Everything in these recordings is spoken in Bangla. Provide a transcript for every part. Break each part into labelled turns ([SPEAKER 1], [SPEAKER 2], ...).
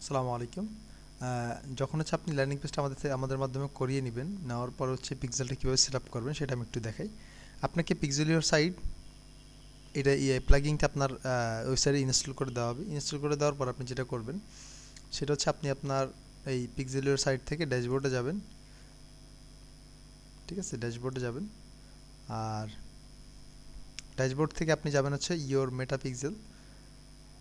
[SPEAKER 1] আসসালামু আলাইকুম। যখন হচ্ছে আপনি ল্যান্ডিং পেজটা আমাদের মাধ্যমে করিয়ে নেবেন, নেওয়ার পর হচ্ছে পিক্সেলটা কীভাবে সেট আপ করবেন সেটা আমি একটু দেখাই। আপনাকে পিক্সেলিয়র সাইট এটা প্লাগিংটা আপনার ওয়েবসাইটে ইনস্টল করে দেওয়া হবে। ইনস্টল করে দেওয়ার পর আপনি যেটা করবেন সেটা হচ্ছে আপনি আপনার এই পিক্সেলিয়র সাইট থেকে ড্যাশবোর্ডে যাবেন। ঠিক আছে, ড্যাশবোর্ডে যাবেন। আর ড্যাশবোর্ড থেকে আপনি যাবেন হচ্ছে ইয়োর মেটা পিক্সেল,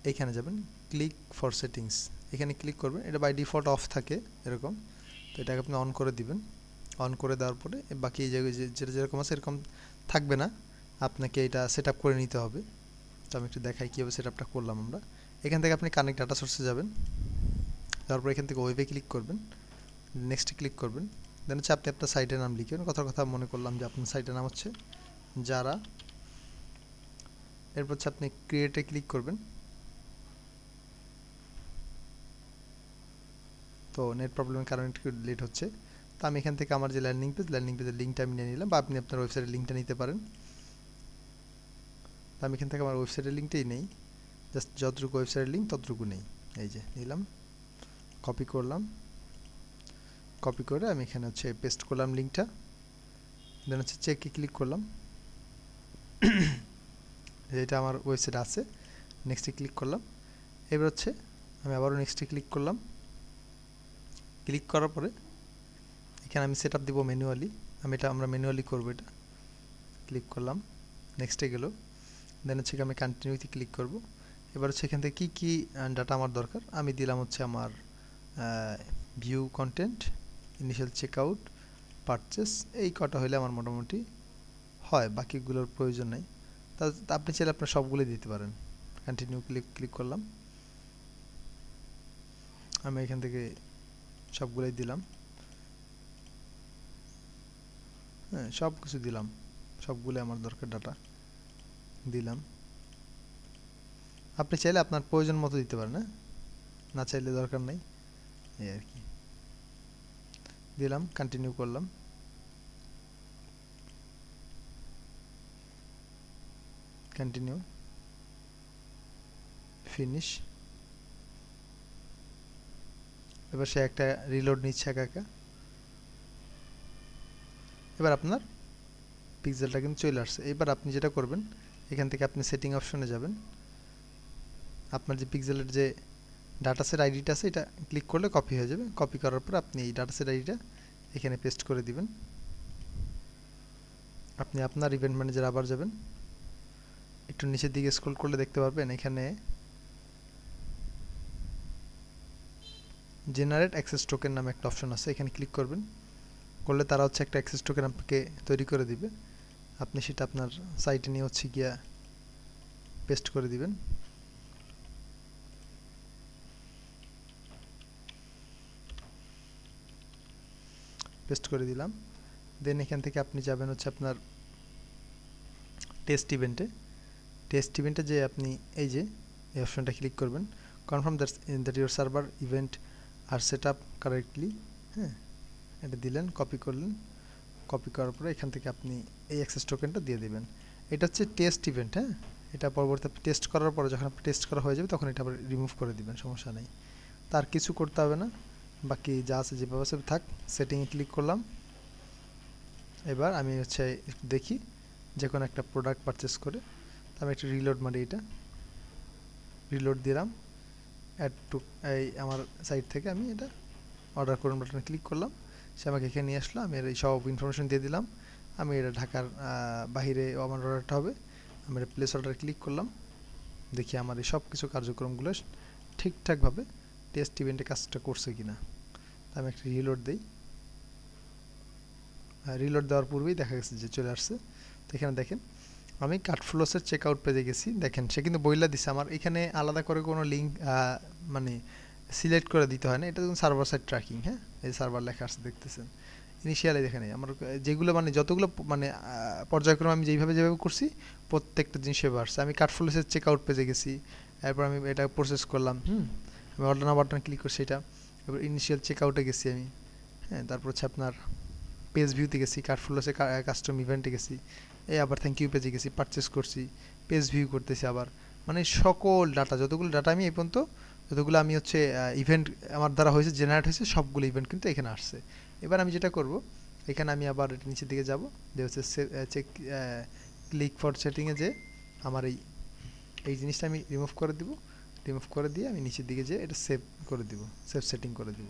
[SPEAKER 1] এইখানে যাবেন, ক্লিক ফর সেটিংস, এখানে ক্লিক করবেন। এটা বাই ডিফল্ট অফ থাকে এরকম, তো এটাকে আপনি অন করে দিবেন। অন করে দেওয়ার পরে বাকি এই জায়গায় যেটা যেরকম আছে এরকম থাকবে না, আপনাকে এটা সেট আপ করে নিতে হবে। তো আমি একটু দেখাই কীভাবে সেট আপটা করলাম আমরা। এখান থেকে আপনি কানেক্ট ডাটা সোর্সে যাবেন, তারপর এখান থেকে ওয়েবে ক্লিক করবেন, নেক্সটে ক্লিক করবেন। দেন হচ্ছে আপনি আপনার সাইটের নাম লিখবেন। কথা মনে করলাম যে আপনার সাইটের নাম হচ্ছে যারা। এরপর হচ্ছে আপনি ক্রিয়েটে ক্লিক করবেন। তো নেট প্রবলেমের কারণে একটু লেট হচ্ছে। তো আমি এখান থেকে আমার যে ল্যান্ডিং পেজের লিঙ্কটা আমি নিয়ে নিলাম, বা আপনি আপনার ওয়েবসাইটের লিঙ্কটা নিতে পারেন। তো আমি এখান থেকে আমার ওয়েবসাইটের লিঙ্কটাই নেই, জাস্ট যতটুকু ওয়েবসাইটের লিঙ্ক ততটুকু নেই। এই যে নিলাম, কপি করলাম, কপি করে আমি এখানে হচ্ছে পেস্ট করলাম লিঙ্কটা। দেন হচ্ছে চেকে ক্লিক করলাম, যেটা আমার ওয়েবসাইট আছে। নেক্সটে ক্লিক করলাম। এবার হচ্ছে আমি আবারও নেক্সটে ক্লিক করলাম। ক্লিক করার পরে এখানে আমি সেট আপ দেবো ম্যানুয়ালি। আমরা ম্যানুয়ালি করবো এটা। ক্লিক করলাম, নেক্সটে গেল। দেন হচ্ছে আমি কন্টিনিউতে ক্লিক করব। এবার হচ্ছে এখান থেকে কী ডাটা আমার দরকার আমি দিলাম হচ্ছে আমার view content, initial checkout, purchase, এই কটা হলে আমার মোটামুটি হয়, বাকিগুলোর প্রয়োজন নেই। তা আপনি চাইলে আপনার সবগুলোই দিতে পারেন। কন্টিনিউ ক্লিক করলাম, আমি এখান থেকে সবগুলোই দিলাম। হ্যাঁ, সব কিছু দিলাম, সবগুলো আমার দরকার ডাটা দিলাম। আপনি চাইলে আপনার প্রয়োজন মতো দিতে পারেন, হ্যাঁ, না চাইলে দরকার নেই, এই আর কি। দিলাম, কন্টিনিউ করলাম। Continue, finish. এবার সে একটা রিলোড নিচ্ছে একা একা। এবার আপনার পিক্সেলটা কিন্তু চলে আসছে। এবার আপনি যেটা করবেন, এখান থেকে আপনি সেটিং অপশনে যাবেন। আপনার যে পিক্সেলের যে ডাটাসেট আইডিটা আছে এটা ক্লিক করলে কপি হয়ে যাবে। কপি করার পর আপনি এই ডাটাসেট আইডিটা এখানে পেস্ট করে দিবেন। আপনি আপনার ইভেন্ট ম্যানেজার আবার যাবেন, একটু নিচের দিকে স্ক্রল করলে দেখতে পারবেন এখানে জেনারেট অ্যাক্সেস টোকেন নামে একটা অপশন আছে, এখানে ক্লিক করবেন। করলে তারা হচ্ছে একটা অ্যাক্সেস টোকেন আপনাকে তৈরি করে দিবে। আপনি সেটা আপনার সাইটে নিয়ে হচ্ছে গিয়া পেস্ট করে দিবেন। পেস্ট করে দিলাম। দেন এখান থেকে আপনি যাবেন হচ্ছে আপনার টেস্ট ইভেন্টে যে আপনি এই যে এই অপশনটা ক্লিক করবেন। Confirm that your server event are set up correctly. হ্যাঁ, এটা দিলেন, কপি করলেন। কপি করার পরে এখান থেকে আপনি এই অ্যাক্সেস টোকেনটা দিয়ে দেবেন। এটা হচ্ছে টেস্ট ইভেন্ট। হ্যাঁ, এটা পরবর্তী টেস্ট করার পরে যখন আপনি টেস্ট করা হয়ে যাবে তখন এটা আবার রিমুভ করে দিবেন, সমস্যা নেই। তার কিছু করতে হবে না, বাকি যা আছে যেভাবে আছে থাক। সেটিংয়ে ক্লিক করলাম। এবার আমি হচ্ছে দেখি যে কোনো একটা প্রোডাক্ট পারচেস করে, আমি একটু রিলোড মারি, এটা রিলোড দিলাম। অ্যাড টু এই আমার সাইট থেকে আমি এটা অর্ডার করুন বাটনে ক্লিক করলাম। সে আমাকে এখানে নিয়ে আসলো। আমি এই সব ইনফরমেশন দিয়ে দিলাম। আমি এটা ঢাকার বাহিরে আমার অর্ডারটা হবে। আমি এটা প্লেস অর্ডার ক্লিক করলাম। দেখি আমার এই সব কিছু কার্যক্রমগুলো ঠিকঠাকভাবে টেস্ট ইভেন্টে কাজটা করছে কিনা। আমি একটা রিলোড দিই। রিলোড দেওয়ার পূর্বেই দেখা গেছে যে চলে আসছে। তো এখানে দেখেন আমি কার্টফ্লোসের চেক আউট পেজে গেছি। দেখেন সে কিন্তু বইলা দিছে, আমার এখানে আলাদা করে কোনো লিঙ্ক মানে সিলেক্ট করে দিতে হয় না। এটা দেখুন সার্ভার সাইড ট্র্যাকিং। হ্যাঁ, এই সার্ভার লেখা আসছে দেখতেছেন। ইনিশিয়ালি দেখেন আমার যেগুলো মানে যতগুলো মানে পর্যায়ক্রমে আমি যেভাবে করছি প্রত্যেকটা জিনিস সেভাবে আসছে। আমি কার্টফ্লোসের চেক আউট পেজে গেছি, এরপর আমি এটা প্রসেস করলাম। আমি অর্ডার নাও বাটন ক্লিক করছি, এটা এবার ইনিশিয়াল চেক আউটে গেছি আমি। হ্যাঁ, তারপর হচ্ছে আপনার পেজ ভিউতে গেছি, কার্টফ্লোসে কাস্টম ইভেন্টে গেছি, এই আবার থ্যাংক ইউ পেজে গেছি, পারচেস করছি, পেজ ভিউ করতেছি আবার। মানে সকল ডাটা, যতগুলো ডাটা আমি এই পর্যন্ত যতগুলো আমি হচ্ছে ইভেন্ট আমার দ্বারা হয়েছে জেনারেট হয়েছে সবগুলো ইভেন্ট কিন্তু এখানে আসছে। এবার আমি যেটা করব, এখানে আমি আবার নিচের দিকে যাব, যে হচ্ছে চেক ক্লিক ফর সেটিংয়ে যে আমার এই জিনিসটা আমি রিমুভ করে দিব। রিমুভ করে দিয়ে আমি নিচের দিকে যে এটা সেভ করে দিব, সেভ সেটিং করে দিব।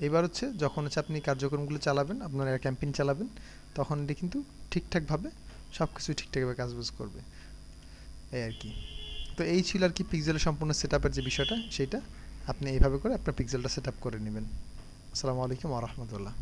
[SPEAKER 1] এবার হচ্ছে যখন হচ্ছে আপনি কার্যক্রমগুলো চালাবেন, আপনার ক্যাম্পেইন চালাবেন, তখন এটি কিন্তু ঠিকঠাকভাবে সব কিছু ঠিকঠাকভাবে কাজবাজ করবে, এই আর কি। তো এই ছিল আর কি পিক্সেলের সম্পূর্ণ সেট আপের যে বিষয়টা, সেইটা আপনি এইভাবে করে আপনার পিক্সেলটা সেট আপ করে নেবেন। আসসালামু আলাইকুম ওয়া রাহমাতুল্লাহ।